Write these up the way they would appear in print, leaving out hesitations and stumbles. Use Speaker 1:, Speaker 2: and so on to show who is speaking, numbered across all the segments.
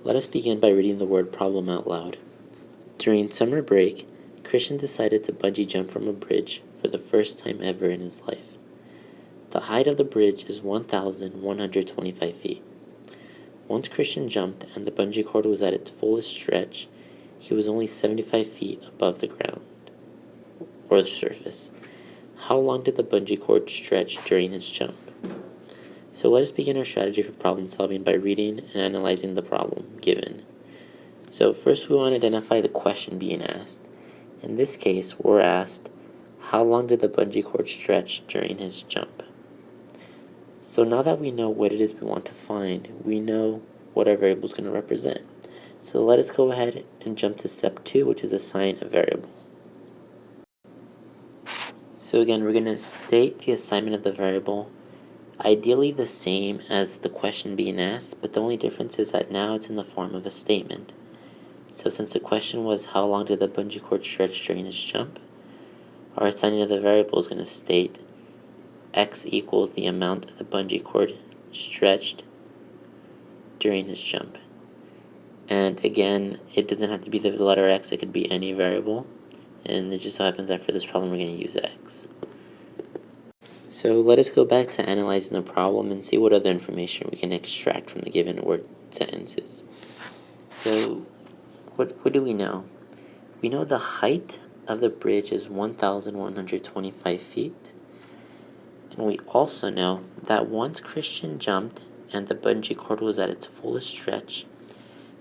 Speaker 1: Let us begin by reading the word problem out loud. During summer break, Christian decided to bungee jump from a bridge for the first time ever in his life. The height of the bridge is 1,125 feet. Once Christian jumped and the bungee cord was at its fullest stretch, he was only 75 feet above the ground, or the surface. How long did the bungee cord stretch during his jump? So let us begin our strategy for problem solving by reading and analyzing the problem given. So first we want to identify the question being asked. In this case, we're asked, how long did the bungee cord stretch during his jump? So now that we know what it is we want to find, we know what our variable is going to represent. So let us go ahead and jump to step 2, which is assign a variable. So again, we're going to state the assignment of the variable, ideally the same as the question being asked, but the only difference is that now it's in the form of a statement. So since the question was how long did the bungee cord stretch during his jump, our assigning of the variable is going to state x equals the amount the bungee cord stretched during his jump. And again, it doesn't have to be the letter x, it could be any variable. And it just so happens that for this problem we're going to use x. So let us go back to analyzing the problem and see what other information we can extract from the given word sentences. So what do we know? We know the height of the bridge is 1,125 feet. And we also know that once Christian jumped and the bungee cord was at its fullest stretch,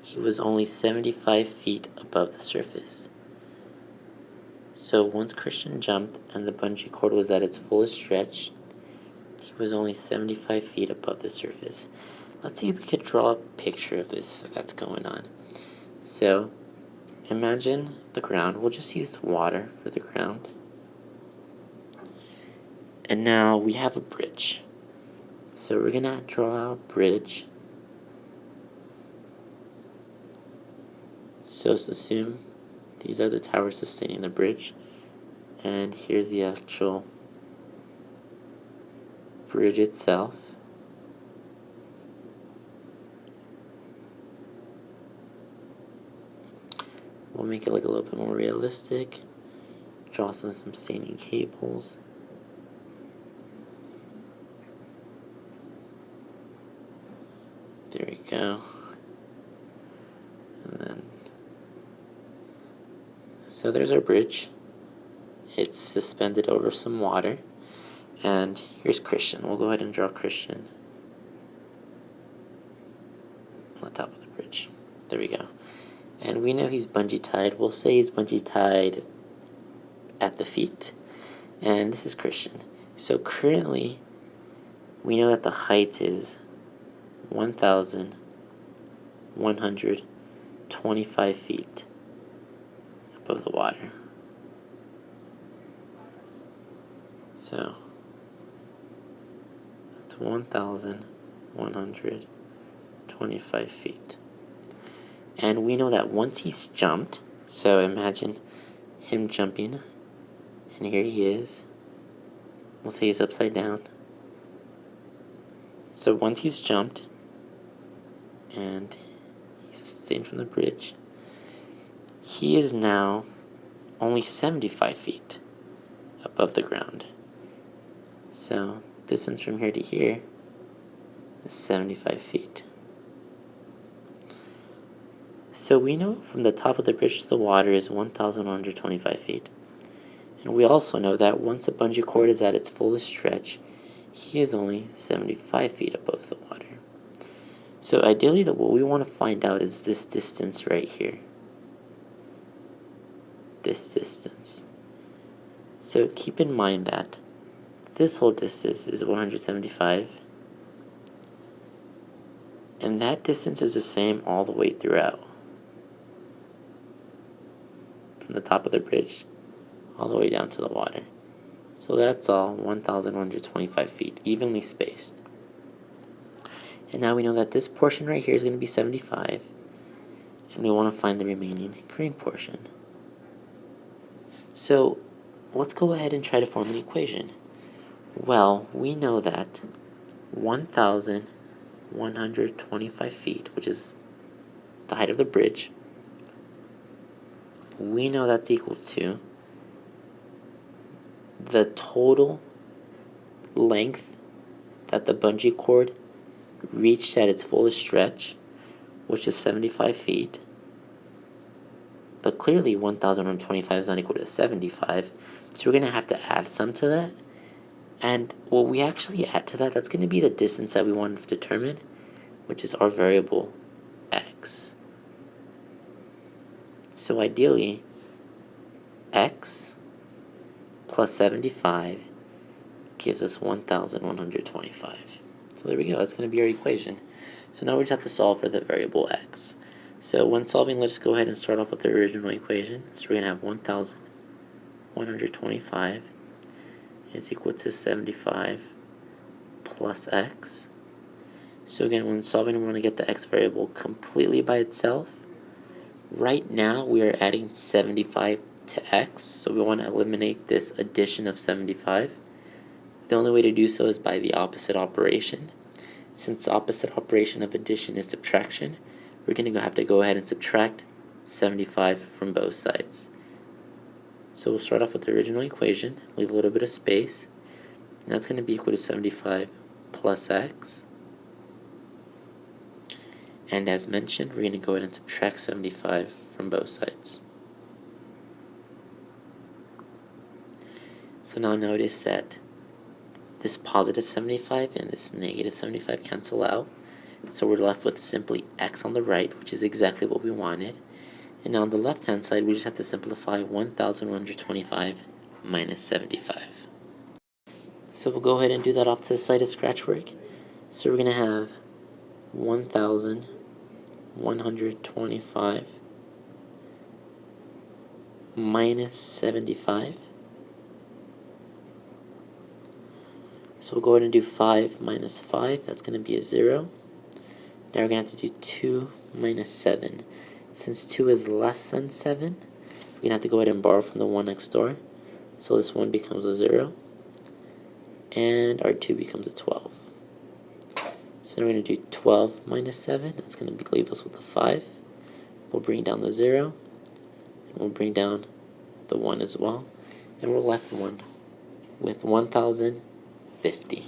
Speaker 1: he was only 75 feet above the surface. So once Christian jumped and the bungee cord was at its fullest stretch, he was only 75 feet above the surface. Let's see if we could draw a picture of this that's going on. So imagine the ground. We'll just use water for the ground. And now we have a bridge. So we're going to draw a bridge. So let's assume these are the towers sustaining the bridge. And here's the actual bridge itself. We'll make it look a little bit more realistic. Draw some sustaining cables. There we go. And then, so there's our bridge. It's suspended over some water. And here's Christian. We'll go ahead and draw Christian on the top of the bridge. There we go. And we know he's bungee tied. We'll say he's bungee tied at the feet. And this is Christian. So currently, we know that the height is 1,125 feet above the water. So that's 1,125 feet. And we know that once he's jumped, so imagine him jumping, and here he is. We'll say he's upside down. So once he's jumped, and he's sustained from the bridge, he is now only 75 feet above the ground. So distance from here to here is 75 feet. So we know from the top of the bridge to the water is 1,125 feet. And we also know that once the bungee cord is at its fullest stretch, he is only 75 feet above the water. So ideally, what we want to find out is this distance right here. This distance. So keep in mind that this whole distance is 175. And that distance is the same all the way throughout. From the top of the bridge all the way down to the water. So that's all 1,125 feet, evenly spaced. And now we know that this portion right here is going to be 75. And we want to find the remaining green portion. So let's go ahead and try to form an equation. Well, we know that 1,125 feet, which is the height of the bridge. We know that's equal to the total length that the bungee cord reached at its fullest stretch, which is 75 feet. But clearly 1,125 is not equal to 75, so we're going to have to add some to that. And what we actually add to that, that's going to be the distance that we want to determine, which is our variable x. So ideally, x plus 75 gives us 1,125. So there we go, that's going to be our equation. So now we just have to solve for the variable x. So when solving, let's go ahead and start off with the original equation. So we're going to have 1,125 is equal to 75 plus x. So again, when solving, we want to get the x variable completely by itself. Right now, we are adding 75 to x, so we want to eliminate this addition of 75. The only way to do so is by the opposite operation. Since the opposite operation of addition is subtraction, we're going to have to go ahead and subtract 75 from both sides. So we'll start off with the original equation, leave a little bit of space, and that's going to be equal to 75 plus x. And as mentioned, we're going to go ahead and subtract 75 from both sides. So now notice that this positive 75 and this negative 75 cancel out. So we're left with simply x on the right, which is exactly what we wanted. And on the left-hand side, we just have to simplify 1,125 minus 75. So we'll go ahead and do that off to the side of scratch work. So we're going to have 1,125 minus 75. So we'll go ahead and do 5 minus 5. That's going to be a 0. Now we're going to have to do 2 minus 7. Since 2 is less than 7, we're going to have to go ahead and borrow from the 1 next door. So this 1 becomes a 0. And our 2 becomes a 12. So now we're going to do 12 minus 7. That's going to leave us with a 5. We'll bring down the 0. And we'll bring down the 1 as well. And we're left with 1,050.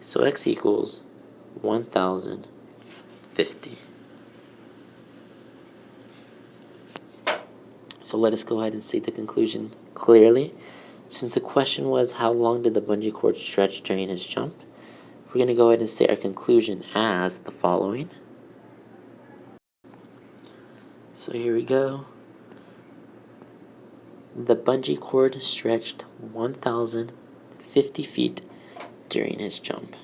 Speaker 1: So x equals 1,050. So let us go ahead and state the conclusion clearly. Since the question was how long did the bungee cord stretch during his jump, we're going to go ahead and state our conclusion as the following. So here we go. The bungee cord stretched 1,050 feet during his jump.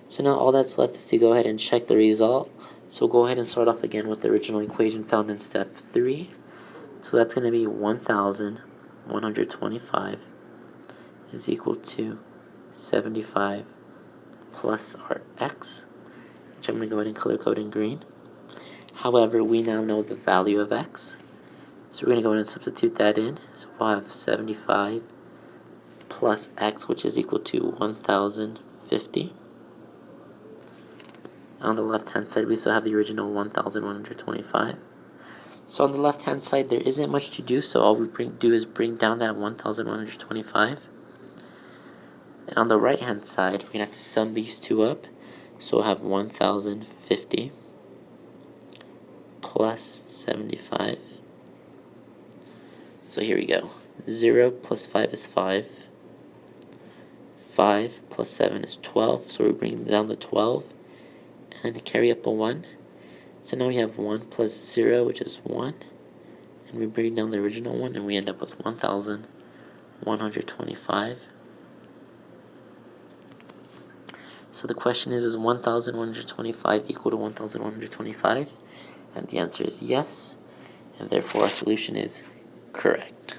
Speaker 1: So now all that's left is to go ahead and check the result. So we'll go ahead and start off again with the original equation found in step 3. So that's going to be 1,125 is equal to 75 plus our x, which I'm going to go ahead and color code in green. However, we now know the value of x. So we're going to go ahead and substitute that in. So we'll have 75 plus x, which is equal to 1,050. On the left-hand side, we still have the original 1,125. So on the left-hand side, there isn't much to do, so all we do is bring down that 1,125. And on the right-hand side, we're going to have to sum these two up. So we'll have 1,050 plus 75. So here we go. 0 plus 5 is 5. 5 plus 7 is 12. So we bring down the 12 and carry up a 1. So now we have 1 plus 0, which is 1. And we bring down the original 1, and we end up with 1,125. So the question is 1,125 equal to 1,125? And the answer is yes. And therefore our solution is correct.